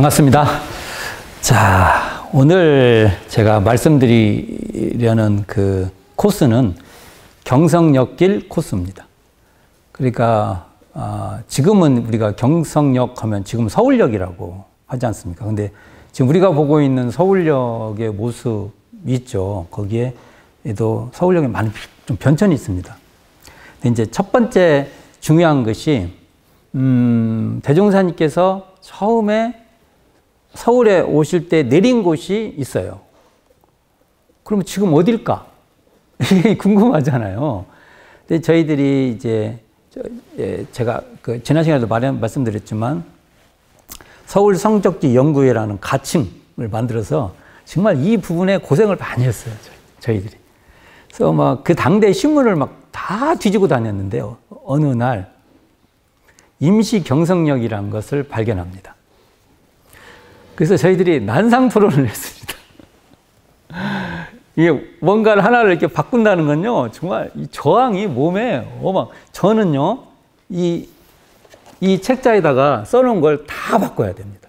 반갑습니다. 자, 오늘 제가 말씀드리려는 그 코스는 경성역길 코스입니다. 그러니까 지금은 우리가 경성역 하면 지금 서울역이라고 하지 않습니까? 근데 지금 우리가 보고 있는 서울역의 모습이 있죠. 거기에도 서울역에 많은 좀 변천이 있습니다. 근데 이제 첫 번째 중요한 것이 대종사님께서 처음에 서울에 오실 때 내린 곳이 있어요. 그러면 지금 어딜까? 이게 궁금하잖아요. 근데 저희들이 이제 제가 그 지난 시간에도 말씀드렸지만 서울 성적지 연구회라는 가칭을 만들어서 정말 이 부분에 고생을 많이 했어요. 저희들이. 그래서 막 그 당대 신문을 막 다 뒤지고 다녔는데요. 어느 날 임시 경성역이라는 것을 발견합니다. 그래서 저희들이 난상 토론을 했습니다. 이게 뭔가를 하나를 이렇게 바꾼다는 건요, 정말 이 저항이 몸에 저는요, 이 책자에다가 써놓은 걸 다 바꿔야 됩니다.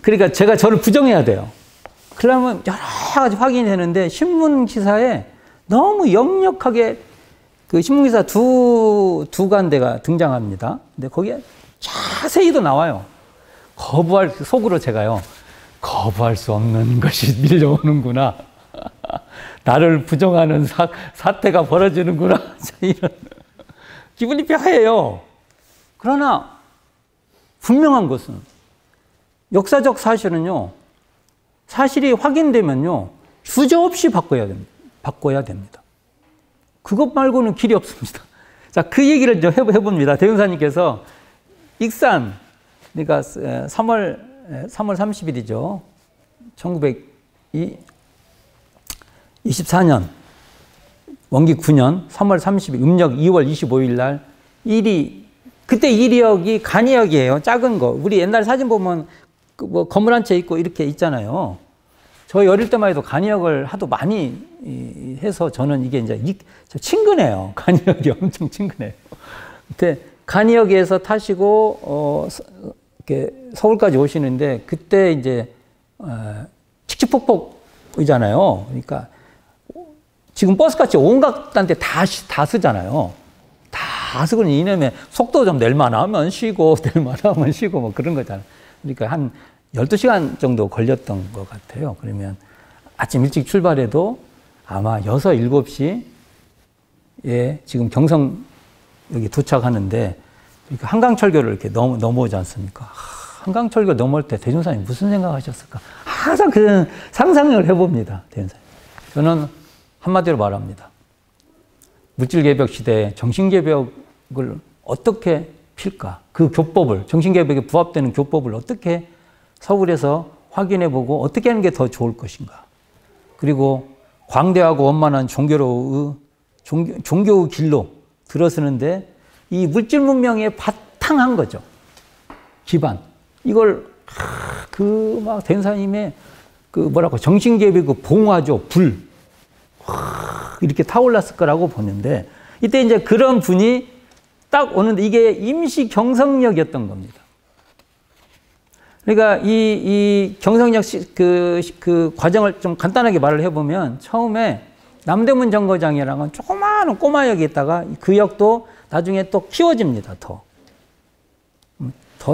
그러니까 제가 저를 부정해야 돼요. 그러면 여러 가지 확인이 되는데 신문 기사에 너무 역력하게 그 신문기사 두 간대가 등장합니다. 근데 거기에 자세히도 나와요. 속으로 제가요, 거부할 수 없는 것이 밀려오는구나. 나를 부정하는 사태가 벌어지는구나. 이런 기분이 묘해요. 그러나 분명한 것은 역사적 사실은요, 사실이 확인되면요, 주저없이 바꿔야 됩니다. 그것 말고는 길이 없습니다. 자, 그 얘기를 좀 해봅니다. 대운사님께서 익산, 그러니까 3월 30일이죠. 1924년, 원기 9년 3월 30일, 음력 2월 25일 날 그때 이리역이 간이역이에요. 작은 거. 우리 옛날 사진 보면 뭐 건물 한 채 있고 이렇게 있잖아요. 저희 어릴 때만 해도 간이역을 하도 많이 해서 저는 이게 이제 친근해요. 간이역이 엄청 친근해요. 근데 간이역에서 타시고 이렇게 서울까지 오시는데 그때 이제 칙칙폭폭이잖아요. 그러니까 지금 버스같이 온갖 데 다 쓰잖아요. 다 쓰고는 이놈의 속도 좀 낼만 하면 쉬고 낼만 하면 쉬고 뭐 그런 거잖아요. 그러니까 한 12시간 정도 걸렸던 것 같아요. 그러면 아침 일찍 출발해도 아마 6, 7시에 지금 경성 여기 도착하는데 한강철교를 이렇게 넘어오지 않습니까? 한강철교 넘어올 때 대종사님 무슨 생각하셨을까? 항상 그런 상상을 해봅니다. 대종사님. 저는 한마디로 말합니다. 물질개벽 시대에 정신개벽을 어떻게 필까? 그 교법을, 정신개벽에 부합되는 교법을 어떻게 서울에서 확인해보고 어떻게 하는 게 더 좋을 것인가. 그리고 광대하고 원만한 종교의 길로 들어서는데 이 물질 문명에 바탕한 거죠. 기반. 이걸 막 대운사님의 정신개벽의 봉화죠. 불. 이렇게 타올랐을 거라고 보는데 이때 이제 그런 분이 딱 오는데 이게 임시 경성역이었던 겁니다. 그러니까 이 경성역 그 과정을 좀 간단하게 말을 해보면 처음에 남대문 정거장이라는 조그마한 꼬마역이 있다가 그 역도 나중에 또 키워집니다. 더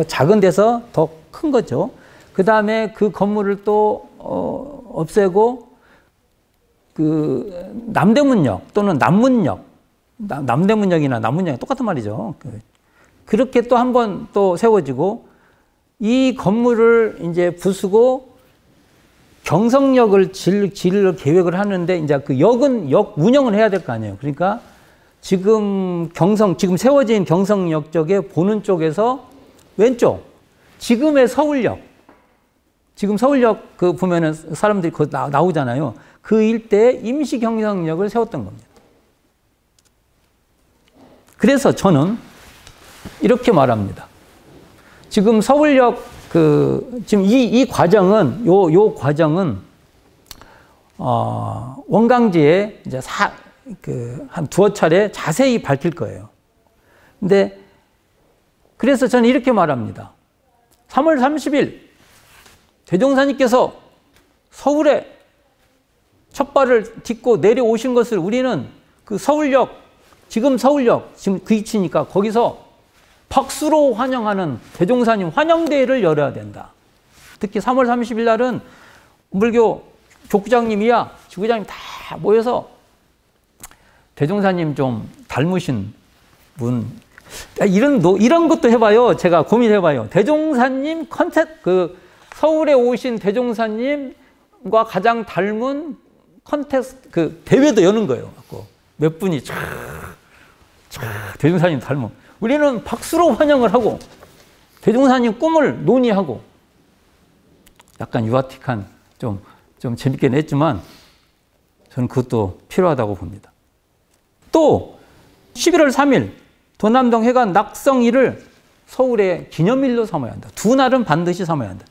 작은 데서 더 큰 거죠. 그 다음에 그 건물을 또 없애고 그 남대문역 또는 남문역, 남대문역이나 남문역이 똑같은 말이죠. 그렇게 또 한 번 또 세워지고 이 건물을 이제 부수고 경성역을 질 계획을 하는데 이제 그 역 운영을 해야 될 거 아니에요. 그러니까 지금 세워진 경성역 쪽에 보는 쪽에서 왼쪽 지금의 서울역, 지금 서울역 그 보면은 사람들이 거기 나오잖아요. 그 일대에 임시 경성역을 세웠던 겁니다. 그래서 저는 이렇게 말합니다. 지금 서울역 지금 이 과정은 요 과정은 원강지에 이제 한 두어 차례 자세히 밝힐 거예요. 근데 그래서 저는 이렇게 말합니다. 3월 30일 대종사님께서 서울에 첫 발을 딛고 내려오신 것을 우리는 그 서울역, 지금 서울역, 지금 그 위치니까 거기서 박수로 환영하는 대종사님 환영대회를 열어야 된다. 특히 3월 30일 날은 원불교 족구장님이야 지구장님 다 모여서 대종사님 좀 닮으신 분, 이런 것도 해봐요. 제가 고민해봐요. 대종사님 컨텐츠, 서울에 오신 대종사님과 가장 닮은 컨테스트, 대회도 여는 거예요. 몇 분이 대종사님 닮은. 우리는 박수로 환영을 하고, 대종사님 꿈을 논의하고, 약간 유아틱한, 좀 재밌게 냈지만, 저는 그것도 필요하다고 봅니다. 또, 11월 3일, 도남동 해관 낙성일을 서울의 기념일로 삼아야 한다. 두 날은 반드시 삼아야 한다.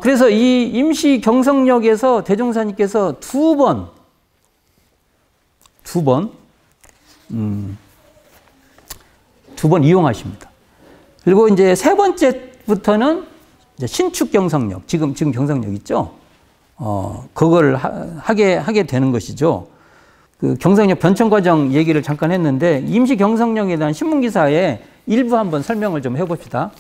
그래서 이 임시 경성역에서 대종사님께서 두 번 이용하십니다. 그리고 이제 세 번째부터는 이제 신축 경성역, 지금 경성역 있죠? 그걸 하게 되는 것이죠. 그 경성역 변천 과정 얘기를 잠깐 했는데, 임시 경성역에 대한 신문기사에 일부 한번 설명을 좀 해봅시다.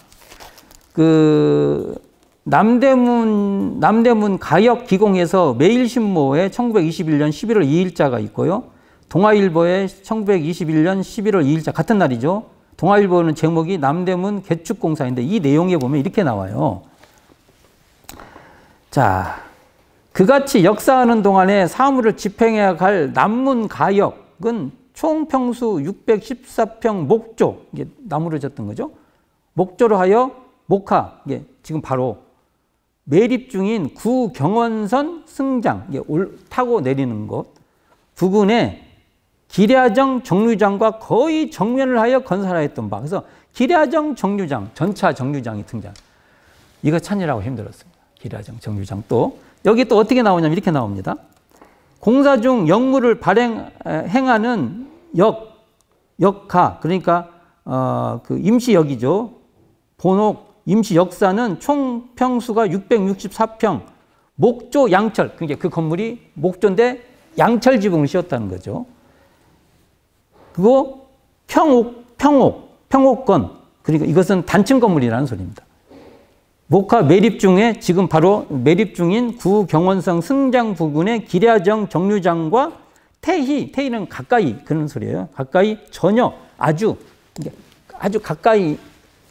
남대문 가역 기공에서 매일신모에 1921년 11월 2일자가 있고요. 동아일보에 1921년 11월 2일자 같은 날이죠. 동아일보는 제목이 남대문 개축공사인데 이 내용에 보면 이렇게 나와요. 자, 그같이 역사하는 동안에 사무를 집행해야 할 남문 가역은 총 평수 614평 목조, 이게 나무를 졌던 거죠. 목조로 하여 목하, 이게 지금 바로 매립 중인 구경원선 승장, 이게 타고 내리는 곳 부근에 기랴정 정류장과 거의 정면을 하여 건설하였던 바. 그래서 기랴정 정류장, 전차 정류장이 등장. 이거 찾느라고 힘들었습니다. 기랴정 정류장. 또 여기 또 어떻게 나오냐면 이렇게 나옵니다. 공사 중 역무를 행하는 역가, 그러니까 그 임시역이죠. 본옥 임시 역사는 총 평수가 664평, 목조 양철, 그러니까 그 건물이 목조인데 양철 지붕을 씌웠다는 거죠. 그리고 평옥건, 그러니까 이것은 단층 건물이라는 소리입니다. 목화 매립 중에 지금 바로 매립 중인 구경원성 승장 부근의 기랴정 정류장과 태희는 가까이 그런 소리예요. 가까이 전혀 아주 가까이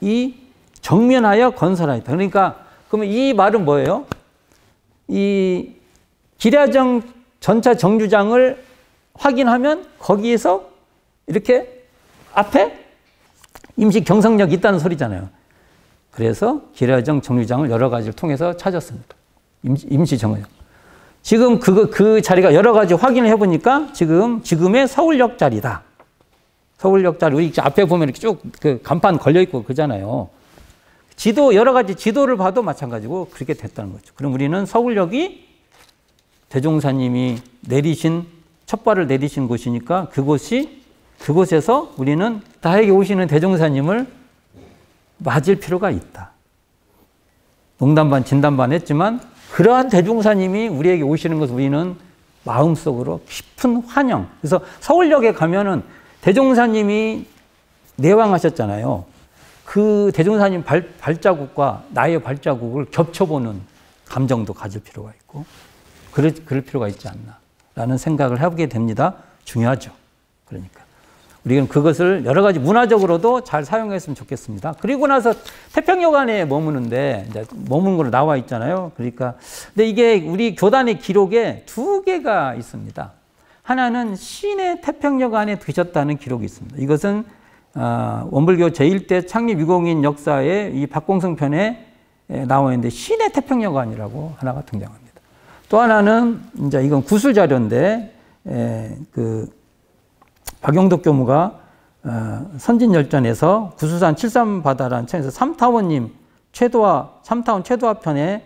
이 정면하여 건설하였다. 그러니까 그러면 이 말은 뭐예요? 이 기랴정 전차 정류장을 확인하면 거기에서 이렇게 앞에 임시 경성역이 있다는 소리잖아요. 그래서 기랴정 정류장을 여러 가지를 통해서 찾았습니다. 임시 정류장. 지금 그 자리가 여러 가지 확인을 해보니까 지금의 서울역 자리다. 서울역 자리, 우리 앞에 보면 이렇게 쭉 그 간판 걸려있고 그러잖아요. 여러 가지 지도를 봐도 마찬가지고 그렇게 됐다는 거죠. 그럼 우리는 서울역이 대종사님이 첫 발을 내리신 곳이니까 그곳에서 우리는 나에게 오시는 대종사님을 맞을 필요가 있다. 농담 반 진담 반 했지만 그러한 대종사님이 우리에게 오시는 것을 우리는 마음속으로 깊은 환영. 그래서 서울역에 가면은 대종사님이 내왕하셨잖아요. 그 대종사님 발자국과 나의 발자국을 겹쳐보는 감정도 가질 필요가 있고 그럴 필요가 있지 않나 라는 생각을 해보게 됩니다. 중요하죠. 그러니까 우리는 그것을 여러 가지 문화적으로도 잘 사용했으면 좋겠습니다. 그리고 나서 태평역 안에 머무는데 이제 머무는 걸로 나와 있잖아요. 그러니까 근데 이게 우리 교단의 기록에 두 개가 있습니다. 하나는 신의 태평역 안에 드셨다는 기록이 있습니다. 이것은 원불교 제1대 창립 유공인 역사의 이 박공성 편에 나와 있는데 신의 태평여관이라고 하나가 등장합니다. 또 하나는 이제 이건 구술 자료인데 그 박용덕 교무가 선진열전에서 구수산 73바다라는 책에서 삼타원님 삼타원 최도화 편에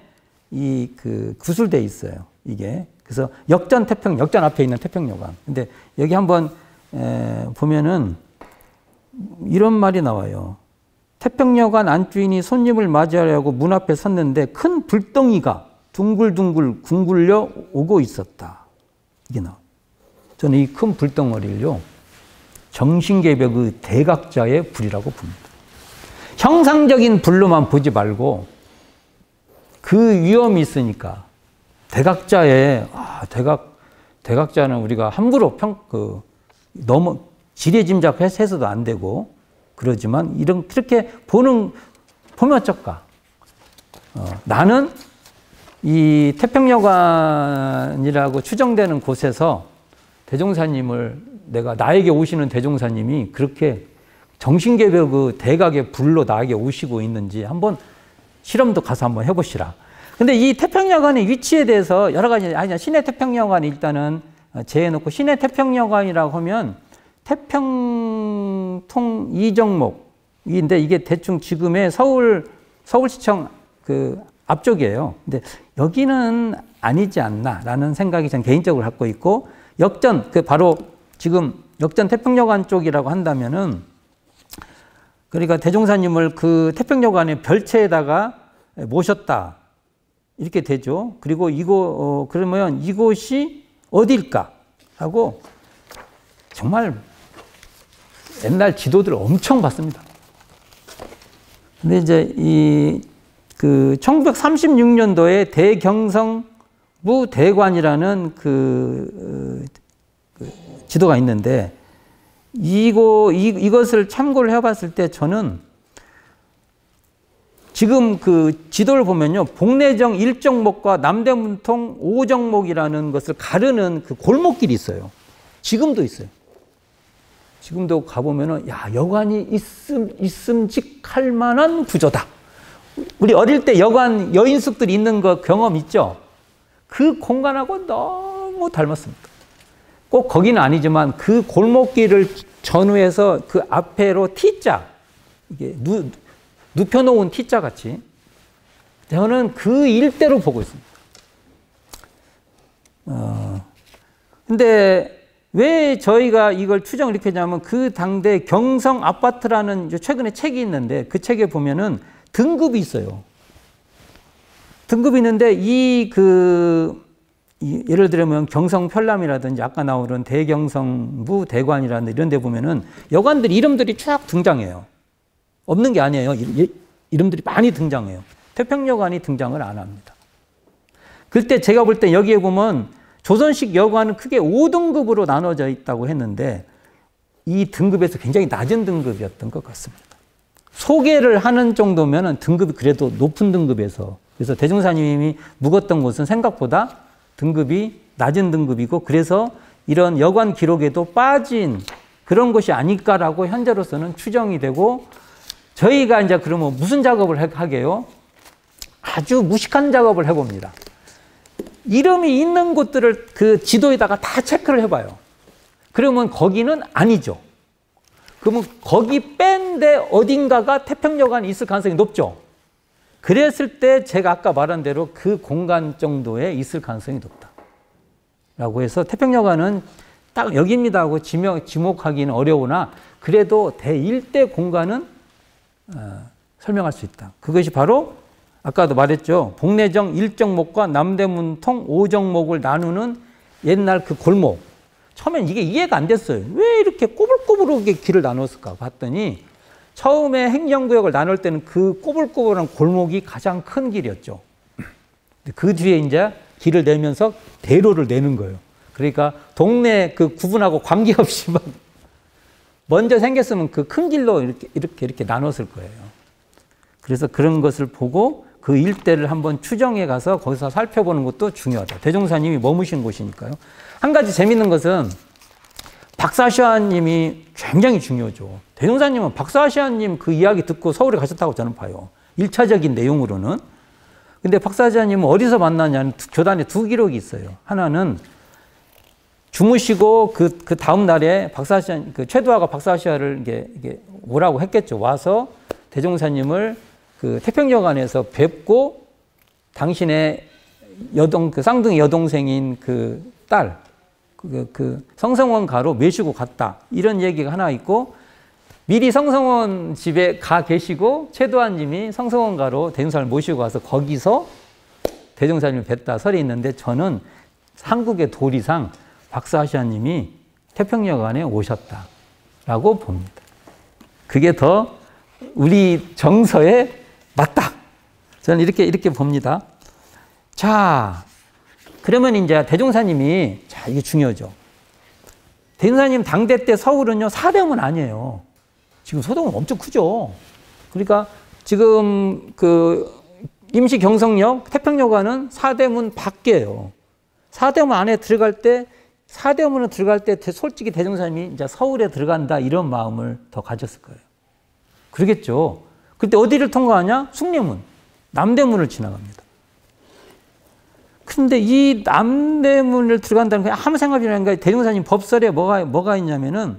이 그 구술돼 있어요. 이게 그래서 역전 앞에 있는 태평여관. 근데 여기 한번 보면은 이런 말이 나와요. 태평여관 안주인이 손님을 맞이하려고 문 앞에 섰는데 큰 불덩이가 둥글둥글 둥글려 오고 있었다. 이게 나와요. 저는 이 큰 불덩어리를요, 정신개벽의 대각자의 불이라고 봅니다. 형상적인 불로만 보지 말고 그 위험이 있으니까 대각자의, 대각자는 우리가 함부로 너무 지레짐작해서도 안 되고 그러지만 그렇게 보면 어쩔까? 나는 이 태평여관이라고 추정되는 곳에서 대종사님을 나에게 오시는 대종사님이 그렇게 정신개벽의 대각의 불로 나에게 오시고 있는지 한번 실험도 가서 한번 해보시라. 근데 이 태평여관의 위치에 대해서 여러 가지, 시내 태평여관이 일단은 제해놓고, 시내 태평여관이라고 하면 태평통 이정목인데 이게 대충 지금의 서울시청 그 앞쪽이에요. 근데 여기는 아니지 않나라는 생각이 저는 개인적으로 갖고 있고, 역전, 바로 지금 역전 태평여관 쪽이라고 한다면은, 그러니까 대종사님을 그 태평여관의 별채에다가 모셨다. 이렇게 되죠. 그리고 그러면 이곳이 어디일까? 하고 정말 옛날 지도들을 엄청 봤습니다. 근데 이제 1936년도에 대경성부 대관이라는 지도가 있는데, 이것을 참고를 해봤을 때 저는 지금 그 지도를 보면요, 복내정 1정목과 남대문통 5정목이라는 것을 가르는 그 골목길이 있어요. 지금도 있어요. 지금도 가보면은, 여관이 있음직할 만한 구조다. 우리 어릴 때 여관, 여인숙들이 있는 거 경험 있죠? 그 공간하고 너무 닮았습니다. 꼭 거기는 아니지만 그 골목길을 전후해서 그 앞에로 T자, 이게 눕혀놓은 T자 같이, 저는 그 일대로 보고 있습니다. 근데 왜 저희가 이걸 추정을 이렇게 하냐면, 그 당대 경성 아파트라는 최근에 책이 있는데, 그 책에 보면은 등급이 있어요. 등급이 있는데, 예를 들면 경성 편람이라든지 아까 나오는 대경성부 대관이라든지 이런 데 보면은 여관들 이름들이 쫙 등장해요. 없는 게 아니에요. 이름들이 많이 등장해요. 태평여관이 등장을 안 합니다. 그때 제가 볼 때 여기에 보면 조선식 여관은 크게 5등급으로 나눠져 있다고 했는데, 이 등급에서 굉장히 낮은 등급이었던 것 같습니다. 소개를 하는 정도면은 등급이 그래도 높은 등급에서, 그래서 대종사님이 묵었던 곳은 생각보다 등급이 낮은 등급이고, 그래서 이런 여관 기록에도 빠진 그런 것이 아닐까라고 현재로서는 추정이 되고, 저희가 이제 그러면 무슨 작업을 하게요? 아주 무식한 작업을 해봅니다. 이름이 있는 곳들을 그 지도에다가 다 체크를 해봐요. 그러면 거기는 아니죠. 그러면 거기 뺀 데 어딘가가 태평여관이 있을 가능성이 높죠. 그랬을 때 제가 아까 말한 대로 그 공간 정도에 있을 가능성이 높다. 라고 해서 태평여관은 딱 여기입니다 하고 지목하기는 어려우나, 그래도 대일대 공간은 설명할 수 있다. 그것이 바로 아까도 말했죠. 복내정 1정목과 남대문통 5정목을 나누는 옛날 그 골목. 처음엔 이게 이해가 안 됐어요. 왜 이렇게 꼬불꼬불하게 길을 나눴을까 봤더니, 처음에 행정구역을 나눌 때는 그 꼬불꼬불한 골목이 가장 큰 길이었죠. 그 뒤에 이제 길을 내면서 대로를 내는 거예요. 그러니까 동네 그 구분하고 관계없이 막 먼저 생겼으면 그 큰 길로 이렇게 나눴을 거예요. 그래서 그런 것을 보고 그 일대를 한번 추정해 가서 거기서 살펴보는 것도 중요하다. 대종사님이 머무신 곳이니까요. 한 가지 재밌는 것은 박사시아님이 굉장히 중요하죠. 대종사님은 박사시아님 그 이야기 듣고 서울에 가셨다고 저는 봐요. 1차적인 내용으로는. 근데 박사시아님은 어디서 만나냐는 교단에 두 기록이 있어요. 하나는 주무시고 그 다음 날에 최두하가 박사시아를 이게 오라고 했겠죠. 와서 대종사님을 그 태평여관에서 뵙고 당신의 쌍둥이 여동생인 그 딸, 그 성성원 가로 메시고 갔다. 이런 얘기가 하나 있고, 미리 성성원 집에 가 계시고 최도환님이 성성원가로 대종사님을 모시고 가서 거기서 대종사님을 뵀다 설이 있는데 저는 한국의 도리상 박사하시아님이 태평여관에 오셨다라고 봅니다. 그게 더 우리 정서에 맞다. 저는 이렇게 봅니다. 자, 그러면 이제 대종사님이, 자, 이게 중요하죠. 대종사님 당대 때 서울은요, 사대문 아니에요. 지금 소동은 엄청 크죠. 그러니까 지금 그 임시 경성역 태평여관은 사대문 밖이에요. 사대문 안에 들어갈 때, 사대문으로 들어갈 때 솔직히 대종사님이 이제 서울에 들어간다 이런 마음을 더 가졌을 거예요. 그러겠죠. 그때 어디를 통과하냐? 숭례문, 남대문을 지나갑니다. 근데 이 남대문을 들어간다는 게 아무 생각이 안 나는 게 대종사님 법설에 뭐가 있냐면은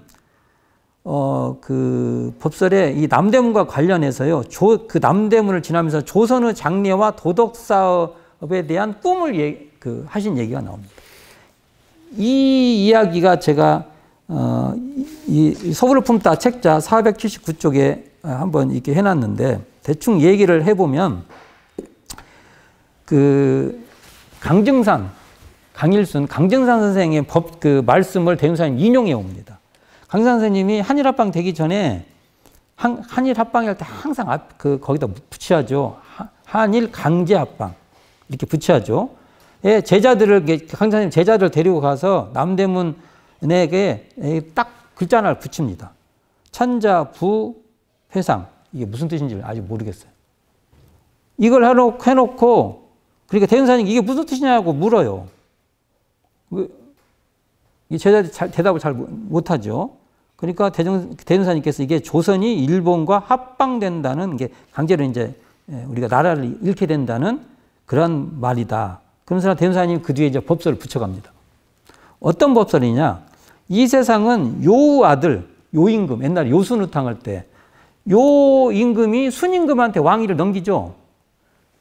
그 법설에 이 남대문과 관련해서요. 그 남대문을 지나면서 조선의 장래와 도덕 사업에 대한 꿈을 하신 얘기가 나옵니다. 이 이야기가 제가 이 서울을 품다 책자 479쪽에 한번 이렇게 해놨는데 대충 얘기를 해보면 그 강증산, 강일순, 강증산 선생의 그 말씀을 대종사님 인용해 옵니다. 강증산 선생님이 한일합방 되기 전에 한일합방일 때 항상 거기다 붙여야죠. 한일 강제합방 이렇게 붙여야죠. 예, 강증산 선생님 제자들을 데리고 가서 남대문에게 딱 글자 하나를 붙입니다. 찬자부 회상. 이게 무슨 뜻인지 아직 모르겠어요. 이걸 해놓고 그러니까 대종사님 이게 무슨 뜻이냐고 물어요. 이 제자들이 대답을 잘 못하죠. 그러니까 대종사님께서 이게 조선이 일본과 합방된다는 게 강제로 이제 우리가 나라를 잃게 된다는 그런 말이다. 그러면서 대종사님 그 뒤에 이제 법설을 붙여갑니다. 어떤 법설이냐? 이 세상은 요 아들, 요 임금, 옛날에 요순우탕 할 때 요 임금이 순임금한테 왕위를 넘기죠.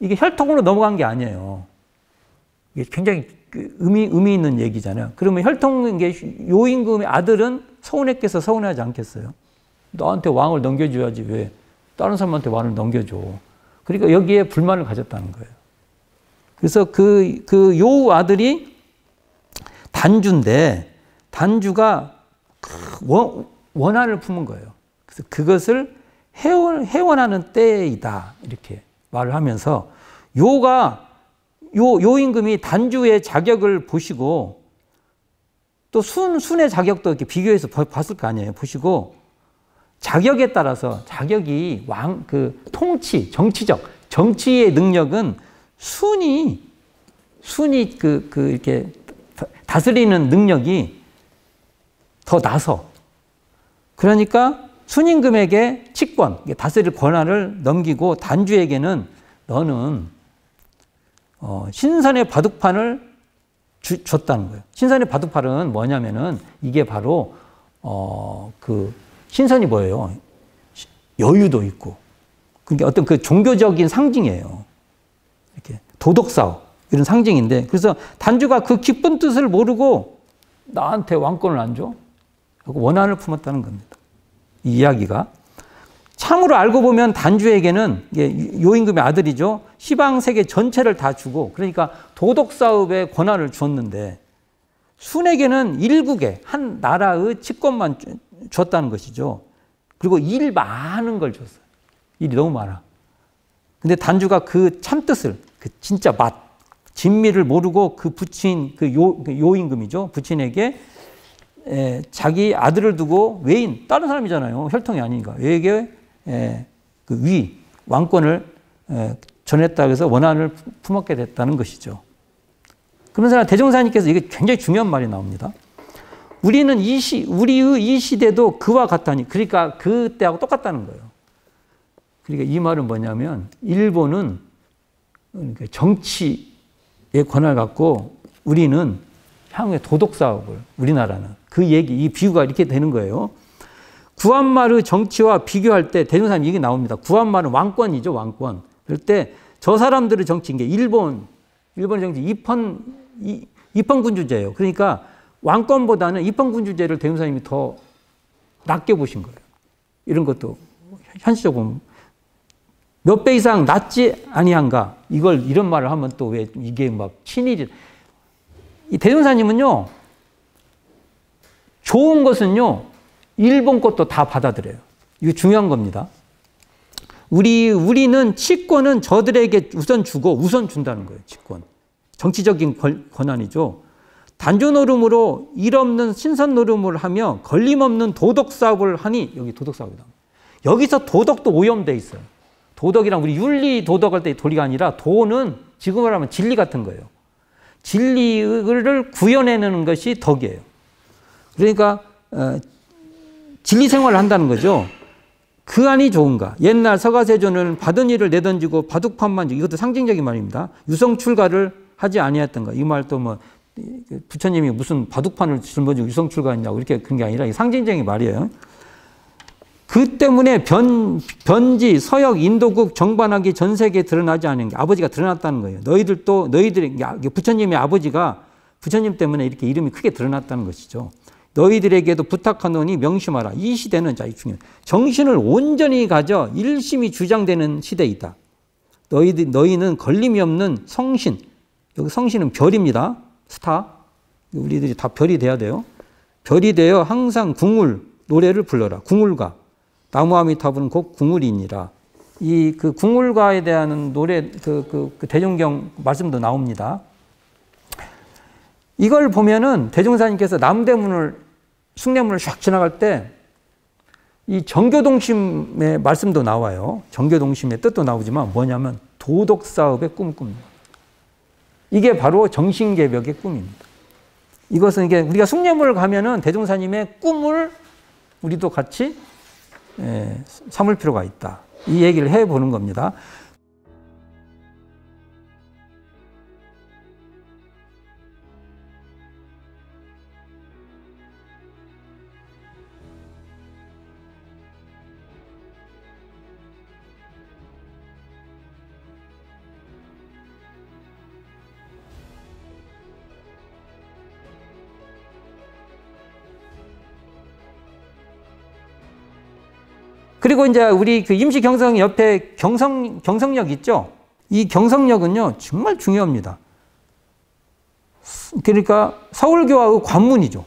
이게 혈통으로 넘어간 게 아니에요. 이게 굉장히 의미 있는 얘기잖아요. 그러면 혈통인 게 요 임금의 아들은 서운했겠어, 서운하지 않겠어요? 너한테 왕을 넘겨줘야지 왜 다른 사람한테 왕을 넘겨줘. 그러니까 여기에 불만을 가졌다는 거예요. 그래서 요 아들이 단주인데 단주가 원한을 품은 거예요. 그래서 그것을 해원하는 때이다 이렇게 말을 하면서 요 임금이 단주의 자격을 보시고 또 순의 자격도 이렇게 비교해서 봤을 거 아니에요. 보시고 자격에 따라서 자격이 통치, 정치의 능력은 순이 이렇게 다스리는 능력이 더 나서 그러니까 순임금에게 치권, 다스릴 권한을 넘기고 단주에게는 너는 신선의 바둑판을 줬다는 거예요. 신선의 바둑판은 뭐냐면은 이게 바로 신선이 뭐예요? 여유도 있고 그게 어떤 그 종교적인 상징이에요. 이렇게 도덕사업 이런 상징인데 그래서 단주가 그 깊은 뜻을 모르고 나한테 왕권을 안 줘? 원한을 품었다는 겁니다. 이 이야기가. 참으로 알고 보면 단주에게는 요 임금의 아들이죠. 시방세계 전체를 다 주고 그러니까 도덕사업에 권한을 줬는데 순에게는 일국의 한 나라의 치권만 줬다는 것이죠. 그리고 일 많은 걸 줬어요. 일이 너무 많아. 근데 단주가 그 참뜻을 그 진짜 맛, 진미를 모르고 그 부친 요 임금이죠. 부친에게 자기 아들을 두고 외인, 다른 사람이잖아요. 혈통이 아니니까. 외에게 그 왕권을 전했다고 해서 원한을 품었게 됐다는 것이죠. 그러면서 대종사님께서 이게 굉장히 중요한 말이 나옵니다. 우리의 이 시대도 그와 같다니. 그러니까 그때하고 똑같다는 거예요. 그러니까 이 말은 뭐냐면 일본은 정치의 권한을 갖고 우리는 향후에 도덕사업을 우리나라는 이 비유가 이렇게 되는 거예요. 구한말의 정치와 비교할 때 대종사님 얘기 나옵니다. 구한말은 왕권이죠, 왕권. 그럴 때 저 사람들의 정치인 게 일본의 정치 입헌군주제예요. 그러니까 왕권보다는 입헌군주제를 대종사님이 더 낮게 보신 거예요. 이런 것도 현실적으로 몇 배 이상 낫지 아니한가? 이런 말을 하면 또 왜 이게 막 친일이. 이 대종사님은요, 좋은 것은요, 일본 것도 다 받아들여요. 이거 중요한 겁니다. 우리는 치권은 저들에게 우선 주고 우선 준다는 거예요, 치권. 정치적인 권한이죠. 단조 노름으로 일 없는 신선 노름을 하며 걸림없는 도덕 사업을 하니, 여기 도덕 사업이다. 여기서 도덕도 오염돼 있어요. 도덕이랑 우리 윤리 도덕할 때 도리가 아니라 도는 지금 말하면 진리 같은 거예요. 진리를 구현해내는 것이 덕이에요. 그러니까 진리 생활을 한다는 거죠. 그 안이 좋은가? 옛날 서가세존은 받은 일을 내던지고 바둑판만, 이것도 상징적인 말입니다. 유성출가를 하지 아니했던가? 이 말도 뭐 부처님이 무슨 바둑판을 짊어지고 유성출가했냐고 이렇게 그런 게 아니라 상징적인 말이에요. 그 때문에 변지, 서역, 인도국, 정반하기 전 세계에 드러나지 않은 게 아버지가 드러났다는 거예요. 너희들이 부처님의 아버지가 부처님 때문에 이렇게 이름이 크게 드러났다는 것이죠. 너희들에게도 부탁하노니 명심하라. 이 시대는 자, 이 중요해. 정신을 온전히 가져 일심이 주장되는 시대이다. 너희는 걸림이 없는 성신. 여기 성신은 별입니다. 스타. 우리들이 다 별이 돼야 돼요. 별이 되어 항상 궁울 노래를 불러라. 궁울가. 나무아미타불은 곧 궁울이니라. 그 궁울가에 대한 노래, 그 대종경 말씀도 나옵니다. 이걸 보면은 대종사님께서 남대문을, 숭례문을 샥 지나갈 때 이 정교동심의 말씀도 나와요. 정교동심의 뜻도 나오지만 뭐냐면 도덕사업의 꿈을 꿉니다. 이게 바로 정신개벽의 꿈입니다. 이것은 이게 우리가 숭례문을 가면은 대종사님의 꿈을 우리도 같이 삼을 필요가 있다. 이 얘기를 해보는 겁니다. 그리고 이제 우리 그 임시경성 옆에 경성역 있죠? 이 경성역은요, 정말 중요합니다. 그러니까 서울교화의 관문이죠.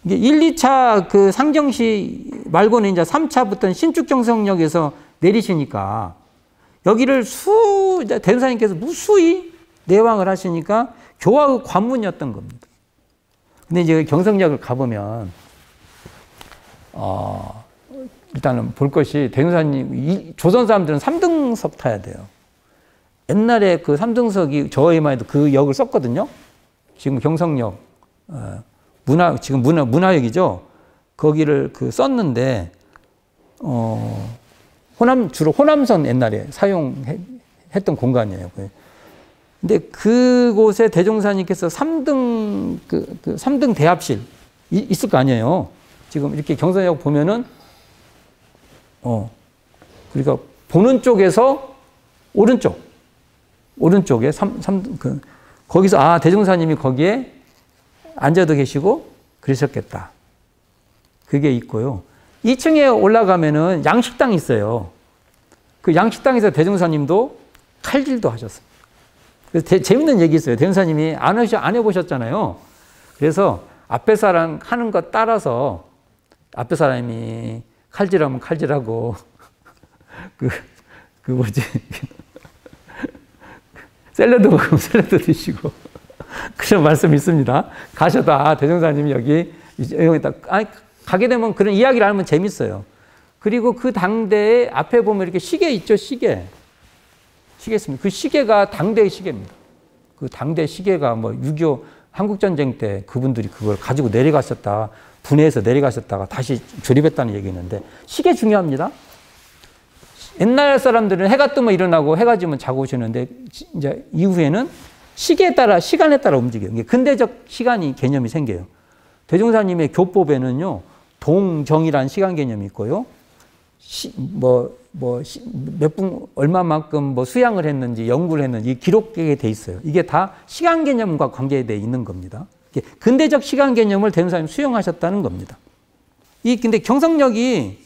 이게 1, 2차 그 상정시 말고는 이제 3차부터는 신축경성역에서 내리시니까 여기를 대종사님께서 무수히 내왕을 하시니까 교화의 관문이었던 겁니다. 근데 이제 경성역을 가보면, 일단은 볼 것이 대종사님, 조선 사람들은 3등석 타야 돼요. 옛날에 그 3등석이 저희만 해도 그 역을 썼거든요. 지금 경성역, 지금 문화역이죠. 거기를 썼는데, 주로 호남선 옛날에 사용했던 공간이에요. 근데 그곳에 대종사님께서 3등, 3등 대합실 있을 거 아니에요. 지금 이렇게 경성역 보면은, 그러니까 보는 쪽에서 오른쪽에 거기서 대종사님이 거기에 앉아도 계시고 그러셨겠다. 그게 있고요. 2층에 올라가면은 양식당이 있어요. 그 양식당에서 대종사님도 칼질도 하셨어요. 그래서 재밌는 얘기 있어요. 대종사님이 안 해보셨잖아요. 그래서 앞에 사람 하는 것 따라서 앞에 사람이 칼질하면 칼질하고, 뭐지. 샐러드 먹으면 샐러드 드시고. 그런 말씀이 있습니다. 가셔도, 대종사님이 여기 있다. 가게 되면 그런 이야기를 하면 재밌어요. 그리고 그 당대에 앞에 보면 이렇게 시계 있죠, 시계. 시계 있습니다. 그 시계가 당대의 시계입니다. 그 당대 시계가 6.25 한국전쟁 때 그분들이 그걸 가지고 내려가셨다. 분해해서 내려가셨다가 다시 조립했다는 얘기 있는데, 시계 중요합니다. 옛날 사람들은 해가 뜨면 일어나고 해가 지면 자고 오시는데, 이제 이후에는 시계에 따라, 시간에 따라 움직여요. 이게 근대적 시간이 개념이 생겨요. 대종사님의 교법에는요, 동정이라는 시간 개념이 있고요. 몇 분, 얼마만큼 수양을 했는지, 연구를 했는지 기록되게 돼 있어요. 이게 다 시간 개념과 관계되어 있는 겁니다. 근대적 시간 개념을 대종사님 수용하셨다는 겁니다. 근데 경성역이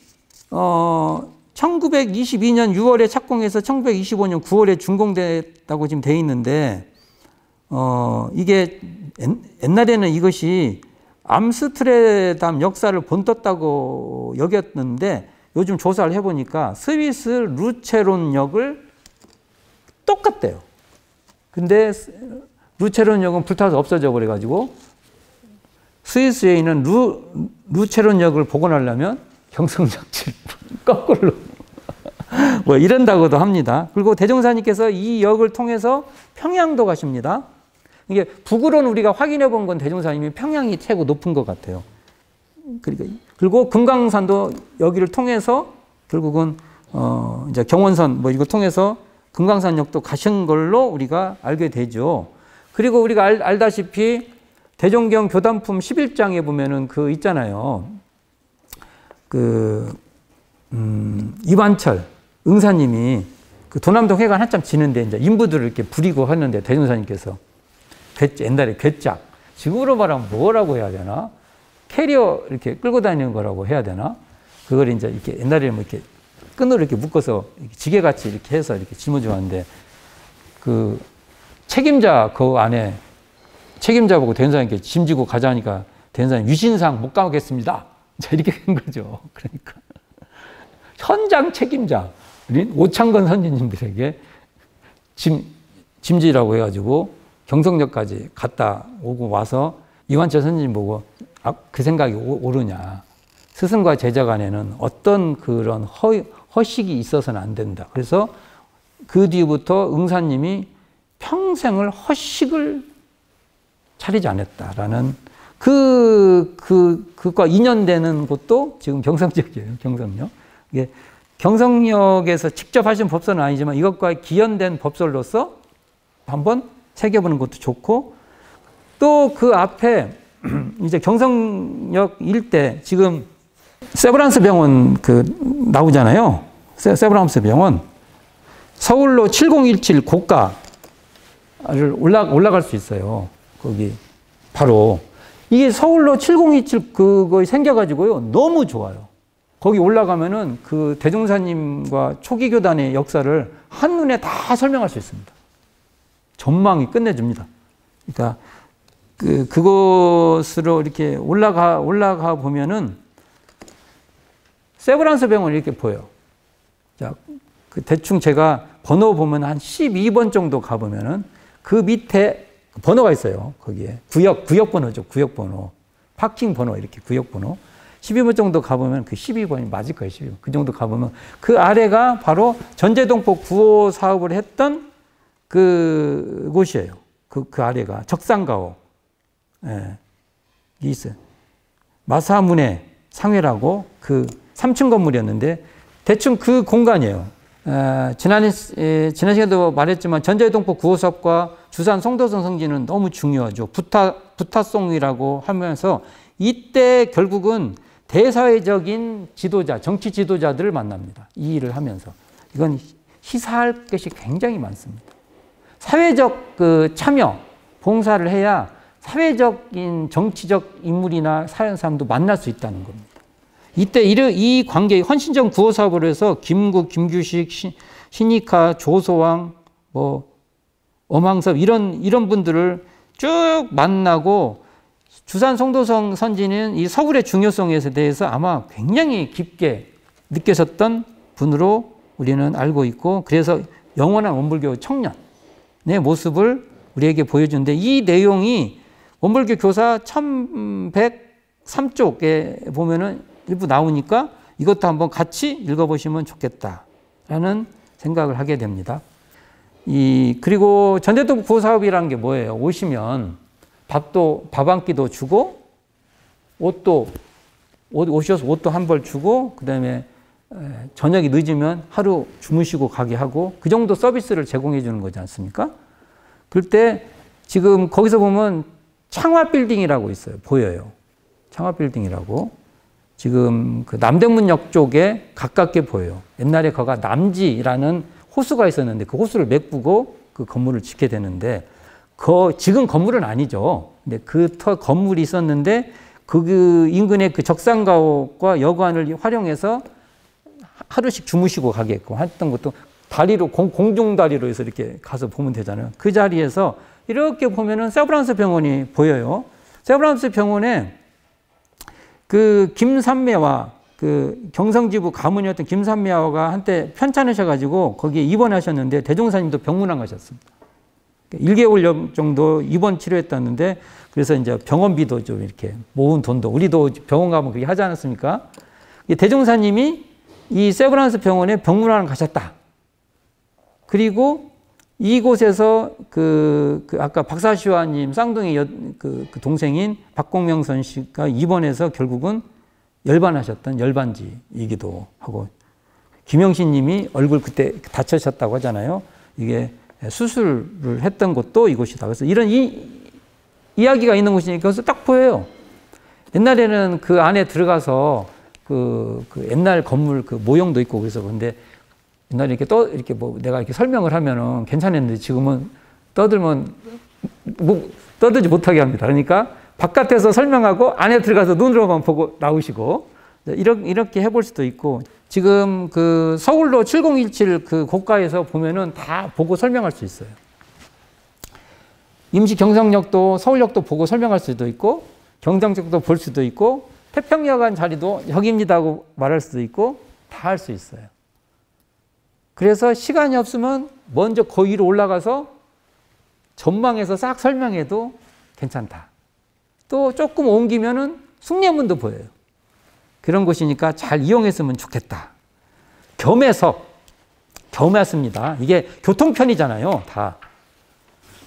1922년 6월에 착공해서 1925년 9월에 준공됐다고 지금 돼 있는데, 이게 옛날에는 이것이 암스트르담 역사를 본떴다고 여겼는데, 요즘 조사를 해보니까 스위스 루체론역을 똑같대요. 근데 루체론역은 불타서 없어져 버려가지고 스위스에 있는 루체론역을 복원하려면 경성역질 거꾸로 뭐 이런다고도 합니다. 그리고 대종사님께서 이 역을 통해서 평양도 가십니다. 이게 북으로는 우리가 확인해 본 건 대종사님이 평양이 최고 높은 것 같아요. 그리고 금강산도 여기를 통해서 결국은 이제 경원선 뭐 이거 통해서 금강산역도 가신 걸로 우리가 알게 되죠. 그리고 우리가 알다시피 대종경 교단품 11장에 보면은 그 있잖아요. 이완철 응사님이 그 도남동 회관 한참 지는데 이제 인부들을 이렇게 부리고 하는데 대종사님께서 옛날에 괴짝, 지금으로 말하면 뭐라고 해야 되나? 캐리어 이렇게 끌고 다니는 거라고 해야 되나? 그걸 이제 이렇게 옛날에 뭐 이렇게 끈으로 이렇게 묶어서 지게같이 이렇게 해서 이렇게 짊어지고 하는데, 그 책임자 그 안에 책임자 보고 대전사님께 짐지고 가자니까 대전사님 위신상 못 가겠습니다. 이렇게 된 거죠. 그러니까 현장 책임자 오창건 선지님들에게 짐지라고 해가지고 경성역까지 갔다 오고 와서 이완철 선지님 보고 그 생각이 오르냐. 스승과 제자 간에는 어떤 그런 허식이 있어서는 안 된다. 그래서 그 뒤부터 응사님이 평생을 허식을 차리지 않았다라는 그것과 인연되는 곳도 지금 경성역이에요. 경성역. 이게 경성역에서 직접 하신 법설은 아니지만 이것과 기연된 법설로서 한번 새겨보는 것도 좋고, 또 그 앞에 이제 경성역 일대 지금 세브란스 병원 나오잖아요. 세브란스 병원. 서울로 7017 고가를 올라갈 수 있어요. 거기 바로 이게 서울로 7027 그거 생겨가지고요. 너무 좋아요. 거기 올라가면은 그 대종사님과 초기교단의 역사를 한눈에 다 설명할 수 있습니다. 전망이 끝내줍니다. 그러니까 그곳으로 이렇게 올라가 보면은 세브란스 병원이 이렇게 보여요. 자, 대충 제가 번호 보면 한 12번 정도 가보면은 그 밑에 번호가 있어요. 거기에 구역 번호죠. 구역 번호. 파킹 번호 이렇게 구역 번호. 12번 정도 가보면 그 12번이 맞을 거예요. 12번. 그 정도 가보면 그 아래가 바로 전제동포 구호 사업을 했던 그 곳이에요. 그 아래가 적산가오. 예. 이 있어요. 마사문의 상회라고 그 3층 건물이었는데 대충 그 공간이에요. 지난 시간에도 말했지만 전제동포 구호 사업과 주산 송도선 성지는 너무 중요하죠. 부타송이라고 하면서 이때 결국은 대사회적인 지도자, 정치 지도자들을 만납니다. 이 일을 하면서. 이건 시사할 것이 굉장히 많습니다. 사회적 참여, 봉사를 해야 사회적인 정치적 인물이나 사람도 만날 수 있다는 겁니다. 이때 이 관계, 헌신정 구호 사업을 해서 김국, 김규식, 신익하, 조소왕, 엄황섭 이런 분들을 쭉 만나고 주산 송도성 선지는 이 서울의 중요성에 대해서 아마 굉장히 깊게 느끼셨던 분으로 우리는 알고 있고, 그래서 영원한 원불교 청년의 모습을 우리에게 보여주는데, 이 내용이 원불교 교사 1103쪽에 보면은 일부 나오니까 이것도 한번 같이 읽어보시면 좋겠다라는 생각을 하게 됩니다. 그리고 전제동포 구호 사업이라는 게 뭐예요? 오시면 밥 한 끼도 주고, 오셔서 옷도 한 벌 주고, 그 다음에 저녁이 늦으면 하루 주무시고 가게 하고, 그 정도 서비스를 제공해 주는 거지 않습니까? 그럴 때 지금 거기서 보면 창화빌딩이라고 있어요. 보여요. 창화빌딩이라고. 지금 그 남대문역 쪽에 가깝게 보여요. 옛날에 거가 남지라는 호수가 있었는데 그 호수를 메꾸고 그 건물을 짓게 되는데, 지금 건물은 아니죠. 근데 건물이 있었는데 그 인근의 그 적산가옥과 여관을 활용해서 하루씩 주무시고 가게끔 했던 것도 다리로, 공중 다리로 해서 이렇게 가서 보면 되잖아요. 그 자리에서 이렇게 보면은 세브란스 병원이 보여요. 세브란스 병원에 그 김삼매와 그 경성지부 가문이었던 김삼매화가 한때 편찮으셔가지고 거기에 입원하셨는데 대종사님도 병문안 가셨습니다. 1개월 정도 입원 치료했다는데 그래서 이제 병원비도 좀 이렇게 모은 돈도 우리도 병원 가면 그게 하지 않았습니까? 대종사님이 이 세브란스 병원에 병문안을 가셨다. 그리고 이곳에서 그 아까 박사시화님 쌍둥이 그 동생인 박공명선 씨가 입원해서 결국은 열반하셨던 열반지이기도 하고 김영신 님이 얼굴 그때 다치셨다고 하잖아요. 이게 수술을 했던 곳도 이곳이다. 그래서 이런 이야기가 있는 곳이니까 그래서 딱 보여요. 옛날에는 그 안에 들어가서 그 옛날 건물 그 모형도 있고 그래서 근데 옛날에 이렇게 뭐 내가 이렇게 설명을 하면은 괜찮았는데 지금은 떠들면 떠들지 못하게 합니다. 그러니까 바깥에서 설명하고 안에 들어가서 눈으로만 보고 나오시고 이렇게 해볼 수도 있고 지금 그 서울로 7017 그 고가에서 보면은 다 보고 설명할 수 있어요. 임시 경성역도 서울역도 보고 설명할 수도 있고 경정역도 볼 수도 있고 태평여관 자리도 여기입니다 하고 말할 수도 있고 다 할 수 있어요. 그래서 시간이 없으면 먼저 그 위로 올라가서 전망해서 싹 설명해도 괜찮다. 또 조금 옮기면은 숭례문도 보여요. 그런 곳이니까 잘 이용했으면 좋겠다. 겸했습니다. 이게 교통편이잖아요, 다.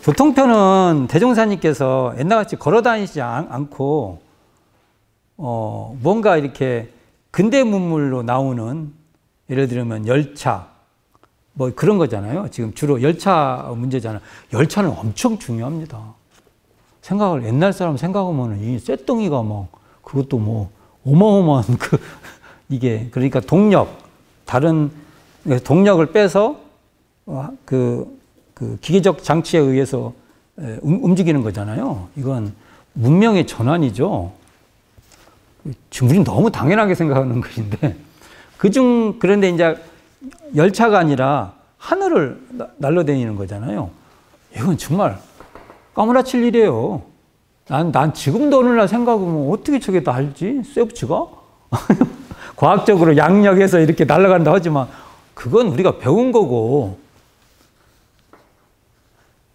교통편은 대종사님께서 옛날같이 걸어 다니지 않고, 뭔가 이렇게 근대문물로 나오는, 예를 들면 열차, 뭐 그런 거잖아요. 지금 주로 열차 문제잖아요. 열차는 엄청 중요합니다. 옛날 사람 생각하면 이 쇳덩이가 뭐, 그것도 뭐, 어마어마한 이게, 그러니까 다른 동력을 빼서 그 기계적 장치에 의해서 움직이는 거잖아요. 이건 문명의 전환이죠. 지금 우리는 너무 당연하게 생각하는 것인데, 그런데 이제 열차가 아니라 하늘을 날아다니는 거잖아요. 이건 정말 까무라칠 일이에요. 난 지금도 어느 날 생각하면 어떻게 저게 다 알지? 쇠붙이가? 과학적으로 양력해서 이렇게 날아간다 하지만 그건 우리가 배운 거고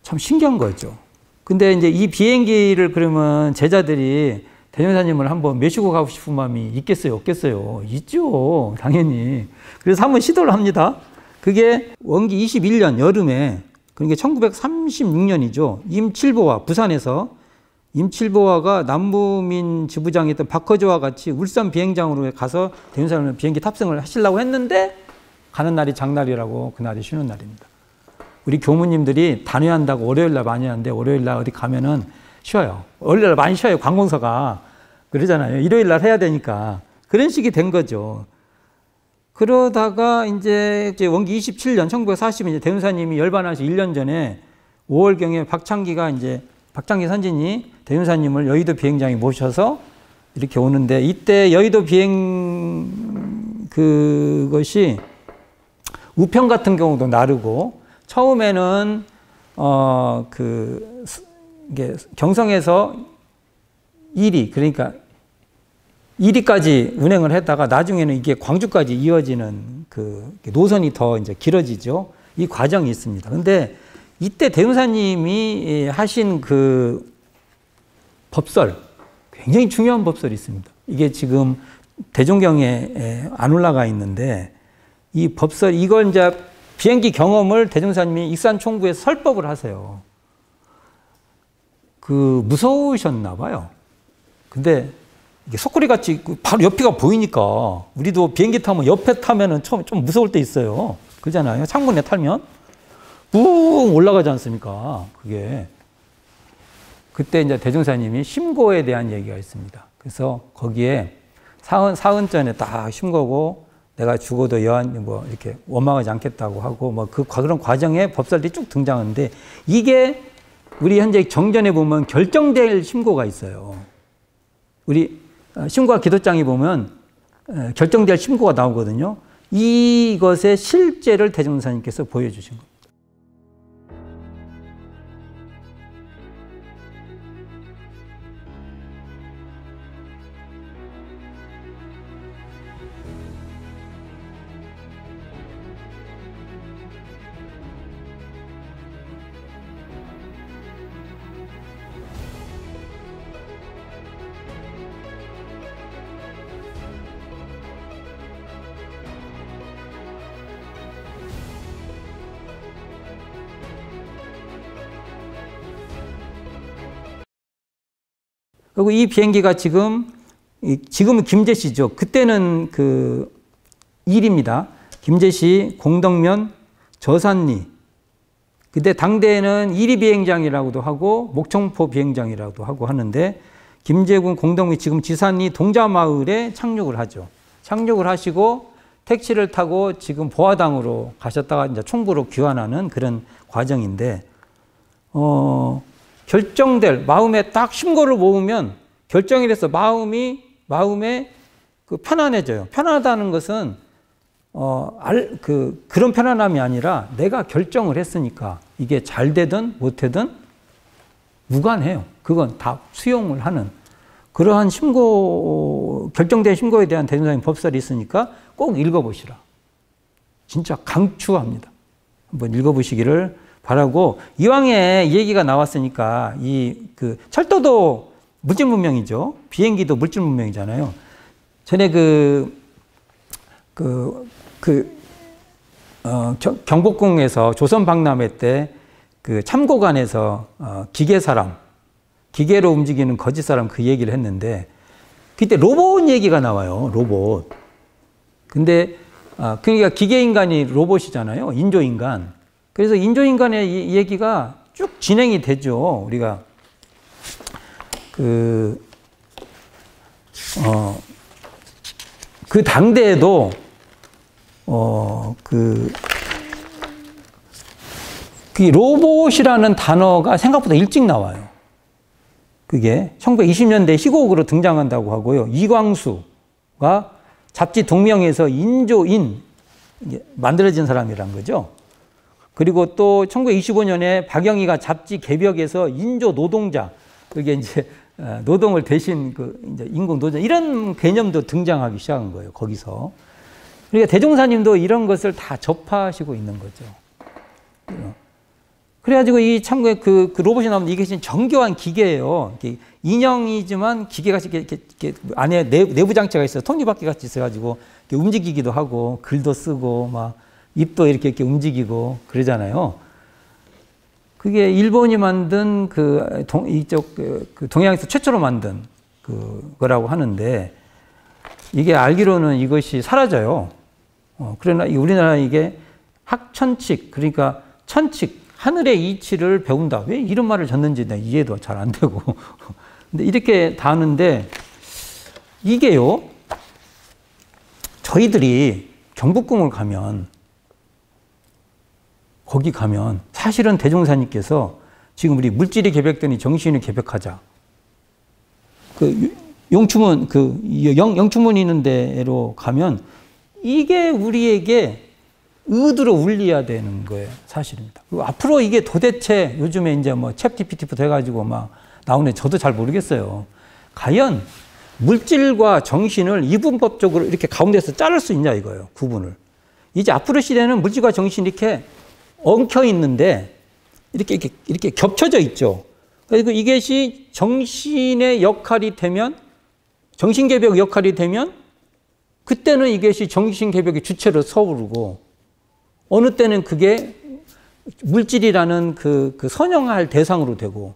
참 신기한 거죠. 근데 이제 이 비행기를 그러면 제자들이 대종사님을 한번 메시고 가고 싶은 마음이 있겠어요? 없겠어요? 있죠. 당연히. 그래서 한번 시도를 합니다. 그게 원기 21년 여름에 그러니까 1936년이죠. 임칠보와 부산에서 임칠보와가 남부민 지부장이었던 박허조와 같이 울산 비행장으로 가서 대종사님을 비행기 탑승을 하시려고 했는데 가는 날이 장날이라고 그날이 쉬는 날입니다. 우리 교무님들이 단회한다고 월요일 날 많이 하는데 월요일 날 어디 가면은 쉬어요. 월요일 날 많이 쉬어요. 관공서가. 그러잖아요. 일요일 날 해야 되니까. 그런 식이 된 거죠. 그러다가 이제 원기 27년 1940년 대종사님이 열반하시 1년 전에 5월경에 박창기 선진이 대종사님을 여의도 비행장에 모셔서 이렇게 오는데 이때 여의도 그것이 우편 같은 경우도 나르고 처음에는 이게 경성에서 2리 그러니까 1위까지 운행을 했다가 나중에는 이게 광주까지 이어지는 그 노선이 더 이제 길어지죠. 이 과정이 있습니다. 근데 이때 대종사님이 하신 그 법설, 굉장히 중요한 법설이 있습니다. 이게 지금 대종경에 안 올라가 있는데 이 법설, 이걸 이제 비행기 경험을 대종사님이 익산총부에서 설법을 하세요. 무서우셨나 봐요. 근데 이게 속구리 같이 바로 옆이가 보이니까 우리도 비행기 타면 옆에 타면은 처음 좀 무서울 때 있어요. 그러잖아요. 창문에 탈면 뿡 올라가지 않습니까? 그게 그때 이제 대종사님이 심고에 대한 얘기가 있습니다. 그래서 거기에 사흔전에 딱 심고고 내가 죽어도 여한 뭐 이렇게 원망하지 않겠다고 하고 뭐 그런 과정에 법설들이 쭉 등장하는데 이게 우리 현재 정전에 보면 결정될 심고가 있어요. 우리 심고와 기도장에 보면 결정될 심고가 나오거든요. 이것의 실제를 대종사님께서 보여주신 겁니다. 그리고 이 비행기가 지금은 김제시죠. 그때는 그 일입니다. 김제시 공덕면 저산리. 그때 당대에는 이리 비행장이라고도 하고 목청포 비행장이라고도 하고 하는데 김제군 공덕면 지금 지산리 동자마을에 착륙을 하죠. 착륙을 하시고 택시를 타고 지금 보화당으로 가셨다가 이제 총부로 귀환하는 그런 과정인데 결정될 마음에 딱 심고를 모으면 결정이 돼서 마음에 그 편안해져요. 편안하다는 것은 그런 편안함이 아니라 내가 결정을 했으니까 이게 잘 되든 못 되든 무관해요. 그건 다 수용을 하는 그러한 결정된 심고에 대한 대종사님 법설이 있으니까 꼭 읽어보시라. 진짜 강추합니다. 한번 읽어보시기를 바라고, 이왕에 얘기가 나왔으니까 그 철도도 물질 문명이죠. 비행기도 물질 문명이잖아요. 전에 경복궁에서 조선 박람회 때 그 참고관에서 기계로 움직이는 거짓 사람 그 얘기를 했는데 그때 로봇 얘기가 나와요. 로봇. 근데 그러니까 기계 인간이 로봇이잖아요. 인조인간. 그래서 인조인간의 이 얘기가 쭉 진행이 되죠. 우리가 그 당대에도 로봇이라는 단어가 생각보다 일찍 나와요. 그게 1920년대 희곡으로 등장한다고 하고요. 이광수가 잡지 동명에서 인조인 만들어진 사람이란 거죠. 그리고 또 1925년에 박영희가 잡지 개벽에서 인조 노동자, 그게 이제 노동을 대신 이제 인공 노동 이런 개념도 등장하기 시작한 거예요. 거기서. 그러니까 대종사님도 이런 것을 다 접하시고 있는 거죠. 그래가지고 이 참고에 그 로봇이 나오면 이게 정교한 기계예요. 인형이지만 기계가 이렇게 안에 내부 장치가 있어요. 톱니바퀴 같이 있어가지고 움직이기도 하고 글도 쓰고 막 입도 이렇게 움직이고 그러잖아요. 그게 일본이 만든 동양에서 최초로 만든 그거라고 하는데 이게 알기로는 이것이 사라져요. 그러나 우리나라 이게 학천칙, 그러니까 천칙, 하늘의 이치를 배운다. 왜 이런 말을 졌는지 내가 이해도 잘 안 되고. 근데 이렇게 다 하는데 이게요, 저희들이 경복궁을 가면 거기 가면 사실은 대종사님께서 지금 우리 물질이 개벽되니 정신이 개벽하자. 영추문 있는 데로 가면 이게 우리에게 의도로 울려야 되는 거예요. 사실입니다. 그리고 앞으로 이게 도대체 요즘에 이제 뭐 챗GPT부터 해가지고 막 나오네. 저도 잘 모르겠어요. 과연 물질과 정신을 이분법적으로 이렇게 가운데서 자를 수 있냐 이거예요. 구분을. 이제 앞으로 시대는 물질과 정신이 이렇게 엉켜 있는데 이렇게 겹쳐져 있죠. 그리고 이것이 정신의 역할이 되면, 정신개벽 역할이 되면 그때는 이것이 정신개벽의 주체로 서오르고 어느 때는 그게 물질이라는 그 선형할 대상으로 되고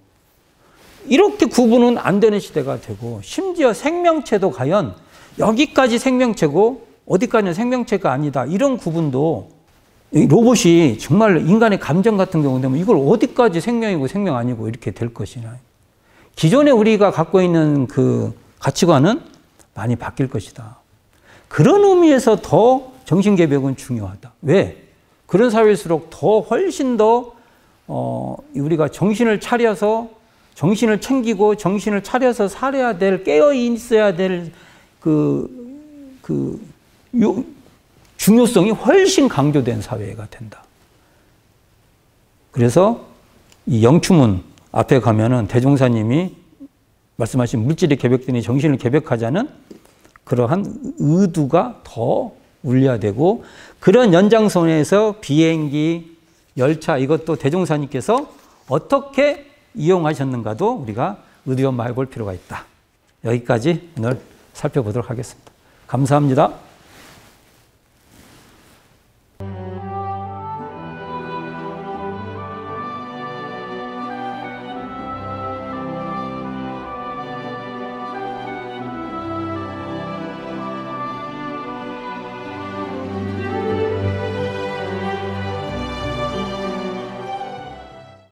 이렇게 구분은 안 되는 시대가 되고 심지어 생명체도 과연 여기까지 생명체고 어디까지는 생명체가 아니다. 이런 구분도 로봇이 정말 인간의 감정 같은 경우 되면 이걸 어디까지 생명이고 생명 아니고 이렇게 될 것이냐. 기존에 우리가 갖고 있는 그 가치관은 많이 바뀔 것이다. 그런 의미에서 더 정신개벽은 중요하다. 왜? 그런 사회일수록 더 훨씬 더 우리가 정신을 차려서 정신을 챙기고 정신을 차려서 살아야 될, 깨어 있어야 될 중요성이 훨씬 강조된 사회가 된다. 그래서 이 영추문 앞에 가면은 대종사님이 말씀하신 물질이 개벽되니 정신을 개벽하자는 그러한 의두가 더 울려되고, 그런 연장선에서 비행기, 열차, 이것도 대종사님께서 어떻게 이용하셨는가도 우리가 의도연마해 볼 필요가 있다. 여기까지 오늘 살펴보도록 하겠습니다. 감사합니다.